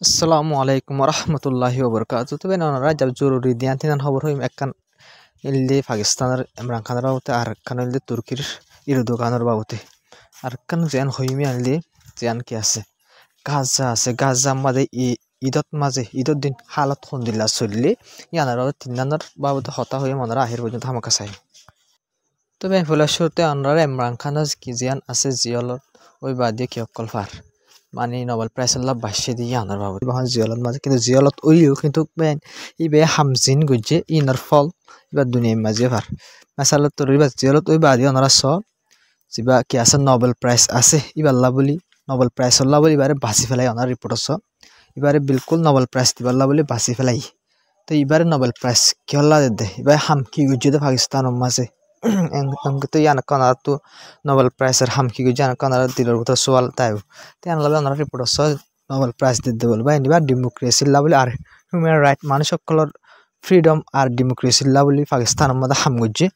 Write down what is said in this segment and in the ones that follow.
আসসালামু আলাইকুম রহমতুল্লাহি ওবরকাত তবে ওনারা যাব জরুরি দিয়ান তিনান খবর হইম একখান ইলদি পাকিস্তানের ইমরান খানের বাবতে আর একখান ইলদি তুর্কির ইরদোগানের বাবতে আর একখান যেন হইমি আনলি যেন কি আছে গাজা আছে গাজা মাঝে ঈদত দিন হালত খন্দিল্লা চললি ইয়ানার তিনানের বাবতে হতা হয়ে মনারা আহির পর্যন্ত হামাকা চাই তবে ফলাশুরতে ওনারা ইমরান খানের কি জিয়ান আছে জিয়লত ওই বাদিয়ে কি অকল ফার মানে নোবেল প্রাইজ আল্লাহ বাসে দিয়ে আনার বাবদ বাহন জিয়লত মাঝে কিন্তু জিয়লত ওইও কিন্তু বেন ইবে হামজিন গুজে ইনার ফল এবার দুনিয়ার মাঝে ভার মাসালত তোর এবার জিয়লত ওই বাদি ওনারা স যা কি আছে নোবেল প্রাইজ আছে ইবাল্লা বলি নোবেল প্রাইজ আল্লাহ বলি এবারে বাঁচি ফেলাই ওনার রিপোর্ট স এবারে বিলকুল নোবেল প্রাইজ দিবাল্লা বলি বাঁচি ফেলাই তো এবারে নোবেল প্রাইজ কি হল্লা দে এবার হামকি গুজে পাকিস্তানের মাঝে তো ইয়ান কানার তো নোবেল প্রাইজের হামকি গুজে কানার দিলের ভিতর সোয়াল তাই তেন লগে ওনারা রিপোর্ট নোবেল প্রাইজ দিতে বলবা এনিবা ডেমোক্রেসি লা বলে আর হিউম্যান রাইট মানুষ সকলের ফ্রিডম আর ডেমোক্রেসি লা বলে পাকিস্তানের মধ্যে হাম গুজে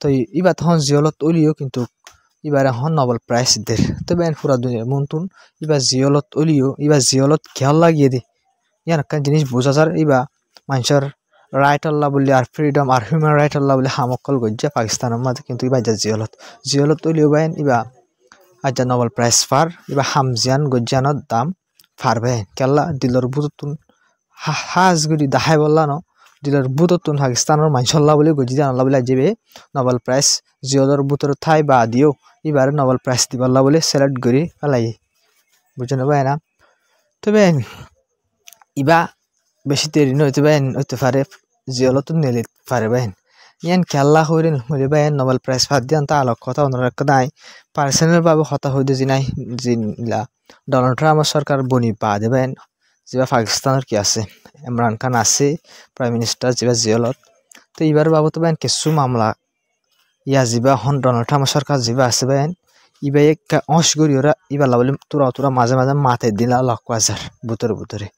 তো ইবা তখন জিয়লত ওলিও কিন্তু এবার এখন নোবেল প্রাইজ দের তো বেন পুরা দুনিয়ার মন্তুন এবার জিয়লত ওলিও এবার জিয়লত খেয়াল লাগিয়ে দি ইয়ান একটা জিনিস বোঝা যার এবার মানুষের রাইট আল্লাহ বলি আর ফ্রিডম আর হিউম্যান রাইট আল্লাহ বলে হামকল গজ্জা পাকিস্তানের মাঝে কিন্তু ইবা জিয়লত ওলিও বাইন ইবা আজ নোবেল প্রাইজ ফার ইবা হামজিয়ান গজ্জানোর দাম ফারবে কেলা দিলর বুততুন হাজগুড়ি দাহাই বললা ন দিলর বুততুন পাকিস্তানের মানসল্লা বলে গজি আল্লাহ বলে যাবে নোবেল প্রাইজ জিয়লর বুতর থাই বা দিও এবারে নোবেল প্রাইজ দিবাল্লা বলে সিলেক্ট করি পেলাই বুঝে পাই না তবে ইবা বেশি দেরি নইতে বাইন হইতে পারে জিয়লত নেলে পারে বাইন ইয়ান খেলা হইরে হইরে বাইন নোবেল প্রাইজ ফার দিয়ান তা আলোক কথা অন্যরা নাই পার্সোনাল ভাবে হতা হইতে জিনাই জিনলা ডোনাল্ড ট্রাম্পের সরকার বনি পা দেবেন যেবা পাকিস্তানের কি আছে ইমরান খান আছে প্রাইম মিনিস্টার যেবা জিয়লত তো এবার বাবদ বাইন কিছু মামলা ইয়া যেবা হন ডোনাল্ড ট্রাম্পের সরকার যেবা আছে বাইন ইবা এক অংশ করি ওরা ইবার বলে তোরা মাঝে মাঝে মাথায় দিলা লক্ষ হাজার বুতরে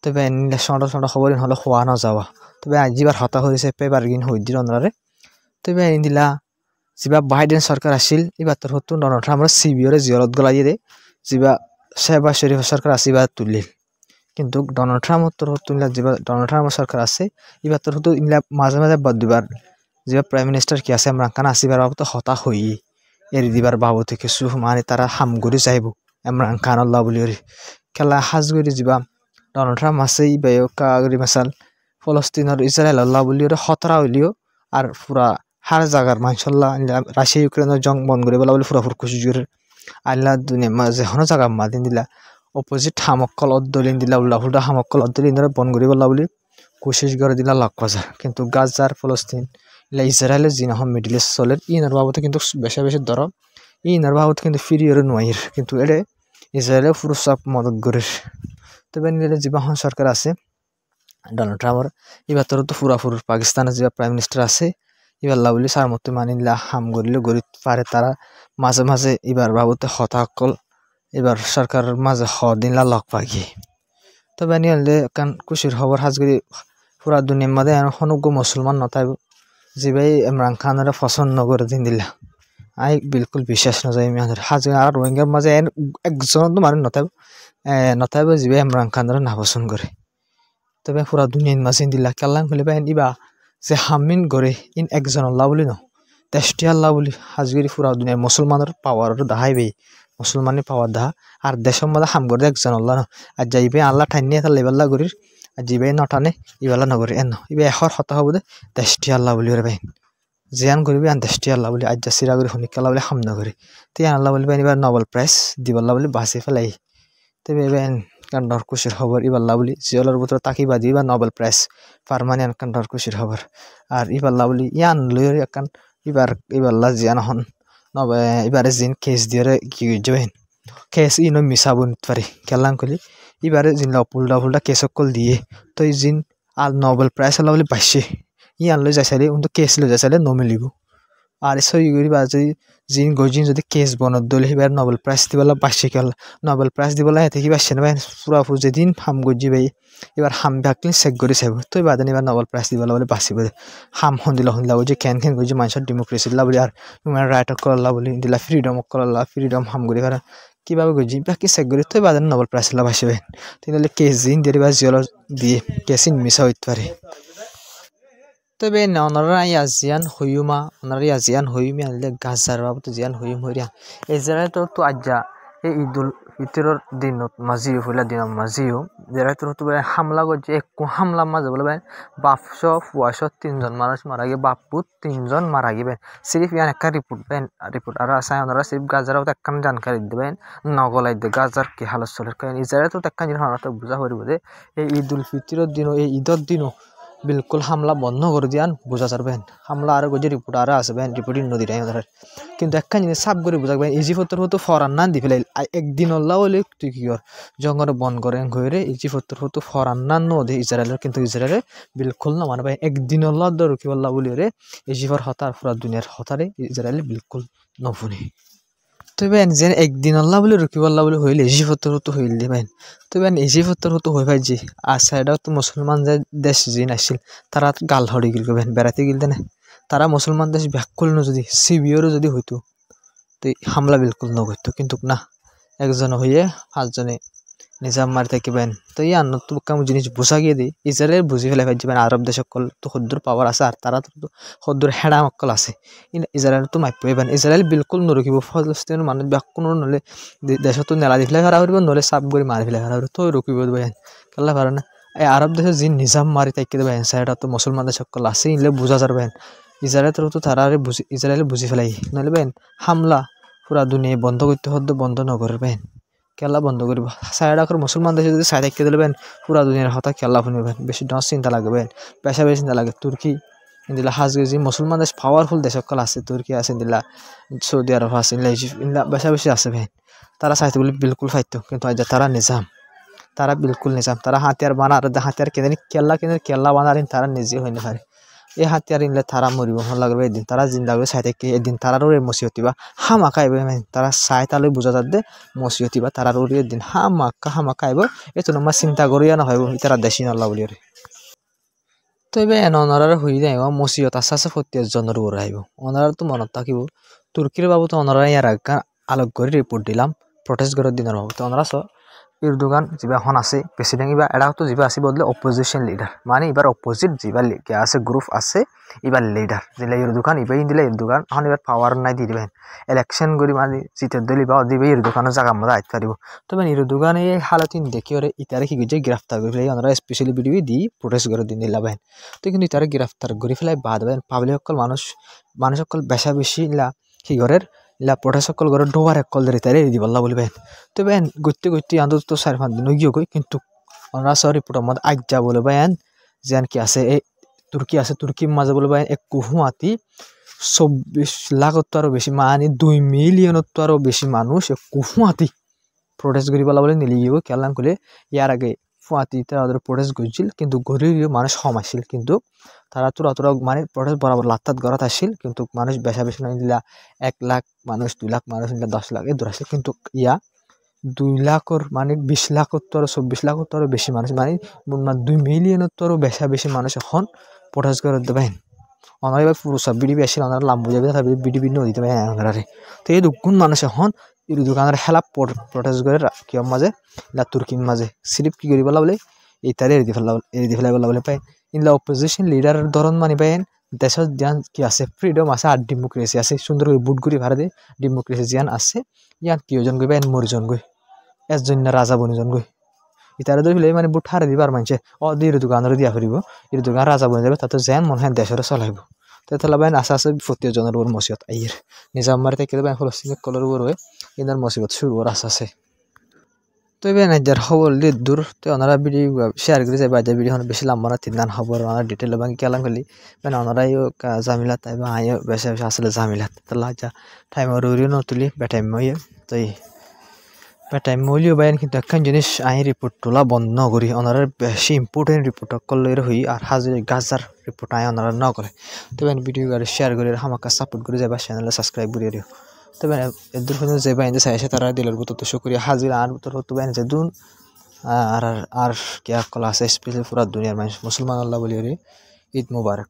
তবে নিলে সন্টা খবর হলে হওয়া না যাওয়া তবে আজিবার হতা হয়েছে পেপার গিন হই দিল অন্যরে তবে দিলা যা বাইডেন সরকার আসিল এবার তোর হতো ডোনাল্ড ট্রাম্পের সিবিওরে জিয়লত গলাই দে যা শেহবাজ শরীফ সরকার আছে এবার তুলিল কিন্তু ডোনাল্ড ট্রাম্প তোর হতো যা ডোনাল্ড ট্রাম্পের সরকার আছে এবার তোর হতো ইনলা মাঝে মাঝে বাদ দিবার যা প্রাইম মিনিস্টার কি আছে ইমরান খান আসিবার বাবদ হতা হই এরি দিবার বাবদে কিছু মানে তারা হামগুড়ি চাইব ইমরান খান আল্লাহ বলি খেলা হাজগুড়ি যা ডোনাল্ড ট্রাম্প আছে ইবাই কাগরি মাসাল ফলস্তিনের ইসরায়েল আল্লাহ বলি হতরা হইলিও আর পুরা হার জাগার মানসল্লা রাশিয়া ইউক্রেনের জং বন্ধ করে বলা বলে পুরাপুর খুশি জোরে আল্লাহ দুনিয়া মাঝে হনো জায়গা মাদিন দিলা অপোজিট হামকল অদ্দলিন দিলা উল্লাহ উল্টা হামকল অদ্দলিন ধরে বন্ধ করে বলা বলি কোশিশ করে দিলা লক্ষ হাজার কিন্তু গাজার ফলস্তিন ইলা ইসরায়েলের জিনাহম মিডিল ইস্ট চলে ইনার বাবদে কিন্তু বেশি বেশি ধর ইনার বাবদ কিন্তু ফিরিয়ে নয়ের কিন্তু এড়ে ইসরায়েলের পুরো সব মদত করে তবে নিলে জীবাহন সরকার আছে ডোনাল্ড ট্রাম্পের এবার তোর তো পুরাপুর পাকিস্তানের যে প্রাইম মিনিস্টার আছে এবার লাভলি সার মতো মানিলা হাম গরিলে গরি পারে তারা মাঝে মাঝে এবার বাবুতে হতাকল এবার সরকারের মাঝে দিনলা লক পাগি তবে নিলে কান খুশির খবর হাজগরি পুরা দুনিয়ার মাঝে অনুজ্ঞ মুসলমান নথাইব যেভাবে ইমরান খানের পছন্দ করে দিন দিলা আই বিলকুল বিশ্বাস নযায় আমি হাজগরি আর রোহিঙ্গার মাঝে একজন তো মানুষ নথাইব যেভাবে ইমরান খানের না পছন্দ করে তবে পুরা দুনিয়ার মাঝে দিলা কেলাম হলে পাইন ইবা যে হামিন গড়ে ইন একজন আল্লাহ বলি ন তেষ্টি আল্লাহ বলি হাজগিরি পুরা দুনিয়ার মুসলমানের পাওয়ার দাহাইবে মুসলমানের পাওয়ার দাহা আর দেশের মধ্যে হাম করে একজন আল্লাহ ন আর যাইবে আল্লাহ ঠাইনি এটা লেবাল্লা গরির আর যাইবে নটানে ইবাল্লা নগরে এন ইবে এশর হতা হব দে তেষ্টি আল্লাহ বলি রে বাইন জিয়ান করিবি আন তেষ্টি আল্লাহ বলি আজ সিরা করে শুনি কাল্লা বলে হাম নগরে তিয়ান আল্লাহ বলি বাইন এবার নোবেল প্রাইজ দিবাল্লা বলি বাঁচি ফেলাই তবে এবার কান্ডর খুশির খবর ইবাল্লা বলি জিয়লের ভিতরে তাকিবা দিবা নোবেল প্রাইজ পারমানেন্ট কান্ডর খুশির খবর আর ইবাল্লা বলি ইয়ান লইর একান ইবাল্লা জিয়ান হন এবারে জিন কেস দিয়ে কি জয়েন কেস ইনো মিসাবো নিতে পারে কেলাম কলি এবারে জিনলা উল্টা কেস কল দিয়ে তো জিন আর নোবেল প্রাইজ আল্লাহ বলি পাইছে ইয়ান লই যাইসালে উন্তু কেস লই যাইসালে নমিলিব আর সই করি বাজে জিন গজিন যদি কেস বনত দলে এবার নোবেল প্রাইজ দিবলা পাইছে কেলা নোবেল প্রাইজ দিবলা এতে কি পাইছে না ভাই পুরা যেদিন হাম গজি ভাই এবার হাম ভাগলি চেক করে চাইব তো বাদে এবার নোবেল প্রাইজ দিবলা বলে বাঁচিব হাম হন্দিলা যে কেন গজি মানুষের ডেমোক্রেসি লা বলি আর হিউম্যান রাইট করলা বলি দিলা ফ্রিডম করলা ফ্রিডম হাম করি কারণ কিভাবে গজি বাকি চেক কৰি থৈ বাজান নোবেল প্রাইজ লাভ আসবে তাহলে কেজি ইন্ডিয়ার বা জিওলর দিয়ে কেসিন মিশা হইতে পারে তবে অনরা ইয়াজিয়ান হইউমা অনরা ইয়াজিয়ান হইউমি আনলে গাজার বাবু জিয়ান হইউম হইয়া ইসরায়েল তো আজ্জা এই ঈদুল ফিতরের দিনত মাজিও হইলা দিন মাজিও যারা তো হামলা করছে এক হামলা মাঝে বলে বাপশো ফুয়াশো 3 জন মানুষ মারা গিয়ে বাপুত 3 জন মারা গিয়েবেন সিরিফ ইয়ান একটা রিপোর্ট আর আসায় ওনারা সিরিফ গাজারাও একখান জানকারি দেবেন নগলাই দে গাজার কি হালত চলে কারণ ইসরায়েল তো একখান জিনিস আমরা বুঝা হইব যে এই ঈদুল ফিতরের দিনও এই ঈদের দিনও बिल्कुल हमला बंद कर दियान बुझा जारबेन हमला आरो गजे रिपोर्ट आरो आसबेन रिपोर्टिंग नदी राय ओदार किन्तु एकखान जिनिस साफ करे बुझाबेन इजिप्टर हतो फरान ना दिफेलाय एकदिन अल्ला ओले तुई कि कर जंगर बन करें गयरे इजिप्टर हतो फरान ना नदे इजराइल किन्तु इजराइल बिल्कुल ना मानबे एकदिन अल्ला दर कि अल्ला बोली रे इजिप्टर हतार पूरा दुनियार हतारे इजराइल बिल्कुल नफुनी তবে যেন একদিন আল্লাহ বলে রুকিব আল্লাহ বলে হইলে ইজিপ্টর হতো হইলে ভাই তবে ইজিপ্টর হতো হই ভাই জি আর সাইডাও তো মুসলমান যে দেশ জিন আসছিল তারা গাল হড়ি গিল ভাই বেড়াতে গিলতে না তারা মুসলমান দেশ ব্যাকুল ন যদি সিবিওরও যদি হইতো তো হামলা বিলকুল নগইতো কিন্তু না একজন হইয়ে পাঁচজনে নিজাম মারি থাকিবেন তো এই আন্ন তো কাম জিনিস বুঝা গিয়ে দিই ইসরায়েল বুঝি ফেলে ভাইবেন আরব দেশ সকল তো সদ্দুর পাওয়ার আছে আর তারা তো সদ্দুর হেডা মক্কল আছে ইসরায়েল তো মাইপেবেন ইসরায়েল বিলকুল নরকিব ফলস্তিনের মানুষ ব্যাকুনো নলে দেশতো নেলা দি ফেলে হারা হইব নলে সাপ করে মারি ফেলে হারা হইব তো রকিব ভাইন কেলা পারে না এই আরব দেশের যে নিজাম মারি থাকি দেবেন সাইডা তো মুসলমান দেশ সকল আছে ইলে বুঝা যারবেন ইসরায়েল তো তারারে বুঝি ইসরায়েল বুঝি ফেলাই নলে বেন হামলা পুরা দুনিয়া বন্ধ করতে হদ্দ বন্ধ নগরবেন কেলা বন্ধ করব সাইড আখর মুসলমান দেশে যদি সাইড একে দিলেবেন পুরা দুনিয়ার হতা কেলা শুনবেন বেশি ডস চিন্তা লাগবেন পেশা বেশি চিন্তা লাগে তুর্কি ইন্দিলা হাজগজি মুসলমান দেশ পাওয়ারফুল দেশ সকল আছে তুর্কি আছে ইন্দিলা সৌদি আরব আছে ইন্দিলা বেশা বেশি আছে ভাই তারা চাইতে বলে বিলকুল ফাইতো কিন্তু আজ তারা নিজাম তারা বিলকুল নিজাম তারা হাতিয়ার বানার হাতিয়ার কেলা বানার তারা নিজে হইতে পারে এই হাতিয়ার ইনলে তারা মরিব লাগবে এদিন তারা জিন্দা হবে সাইতে কি এদিন তারারও মসিয়তিবা হামাকা আইব তারা সাইতালে বুঝা যাতে মসিয়তিবা তারারও এদিন হামাকা আইব এতো নম্বর চিন্তা করিয়া নহব তারা দেশি নল্লা বলি তো এবার অনারার হয়ে যায় মসিয়ত আস্তে আস্তে 40 জনের উপর আইব অনারার তো মনত থাকিব তুর্কির বাবু তো অনারা ইয়ার আলোক করে রিপোর্ট দিলাম প্রটেস্ট করার দিনের বাবু তো অনারা ইরদোগান যা এখন আছে প্রেসিডেন্ট এবার এটা তো যা আছে বদলে অপোজিশন লিডার মানে এবার অপোজিট যা আছে গ্রুপ আছে এবার লিডার যেটা ইরদোগান এবার দিলে ইরদোগান এখন এবার পাওয়ার নাই দিয়ে দিবেন ইলেকশন করি মানে জিতে দিলে বা দিবে ইরদোগানের জায়গা মধ্যে আইতে পারিব তবে ইরদোগান এই হালতিন দেখি ওরে ইতারে কি করছে গ্রেফতার করে ফেলে ওনারা স্পেশালি ভিডিও দিয়ে প্রোটেস্ট করে দিন দিলাবেন তো কিন্তু ইতারে গ্রেফতার করে ফেলাই বাদ দেবেন পাবলিক সকল মানুষ সকল বেশা বেশি কি ঘরের ইলা পড়া সকল ঘরে ডোবার একল ধরে তারে দি বল্লা বলবেন তো বেন গইতে আন্দোলন তো 4-5 দিন গিয়ে গই কিন্তু আমরা সরি পুরো মত আজ্জা বলে বেন যেন কি আছে এই তুর্কি আছে তুর্কির মাঝে বলে বেন এক কুহুয়াতি 24 লাখ আরো বেশি মানে 2 মিলিয়ন আরো বেশি মানুষ এক কুহুয়াতি প্রোটেস্ট করি বলা বলে নিলি গিয়ে কেলাম কলে ইয়ার আগে ফুয়াতিতে ওদের প্রোটেস্ট করছিল কিন্তু গরিব মানুষ কম আসছিল কিন্তু তারা তোরা মানে প্রোটেস্ট বরাবর লাত্তাত গড়াত আসছিল কিন্তু মানুষ বেশা বেশি নয় দিলা 1 লাখ মানুষ 2 লাখ মানুষ 10 লাখ দূর আসছিল কিন্তু ইয়া 2 লাখর মানে 20 লাখ উত্তর 24 লাখ উত্তর বেশি মানুষ মানে 2 মিলিয়ন উত্তর বেশি মানুষ এখন প্রোটেস্ট করে দেবেন অনার এবার পুরো সব বিডিবি আসছিল ওনারা লাভ বুঝাবে তারপরে বিডিবি নদী দেবে ওনারে তো এই দুগুণ মানুষ এখন এই দোকানের হেলা প্রোটেস্ট করে কিয় মাঝে ইলা তুর্কির মাঝে সিরিপ কি করি বলা বলে এই তারে এড়ি ফেলাই বলা বলে পাই ইনলা অপোজিশন লিডারের ধরন মানি পাইন দেশের জ্ঞান কি আছে ফ্রিডম আছে আর ডেমোক্রেসি আছে সুন্দর করে বুট করি ভারতে ডেমোক্রেসি জ্ঞান আছে ইয়ান কিয়জন গই পাইন মরিজন গই এজন রাজা বনিজন গই ইতারে ধরে ফেলে মানে বুট হারে দিবার মানছে দিয়ে দোকানের দিয়া ফুরিব এর দোকান রাজা বনে যাবে তাতে যেন মনে হয় দেশের চলাইব তাহলে বাইন আস্তে আস্তে 40 জনের উপর মসিবত আইয়ের নিজাম মারি থেকে বাইন ফলস্তিন কলর উপর হয়ে ইনার মসিবত শুরু হওয়ার আস্তে আস্তে তো এবার নাইজার খবর দিয়ে দূর তো ওনারা ভিডিও শেয়ার করে যায় বাজার ভিডিও বেশি লম্বা না 3 খবর ওনারা ডিটেল বাকি কেলাম খালি মানে ওনারাইও জামিলাত তাই বা আইও বেশি আসলে জামিলাত তো লাজা টাইম ওরিও নতুলি বেটাইম হয়ে তো টাইম মূল্য বাইন কিন্তু একখান জিনিস আই রিপোর্ট তোলা বন্ধ করি ওনারা বেশি ইম্পর্টেন্ট রিপোর্ট করলে রই আর হাজির গাজার রিপোর্ট আই ওনারা ন করে তবে ভিডিও শেয়ার করে আমাকে সাপোর্ট করে যাবা চ্যানেলে সাবস্ক্রাইব করে দিও তবে এদের যে বাইন যে চাইছে তারা দিলের বুত তো শুক্রিয়া হাজির আর বুতর হতো বাইন যে দুন আর কি কলা আছে স্পেশাল পুরা দুনিয়ার মানুষ মুসলমান আল্লাহ বলি ঈদ মুবারক।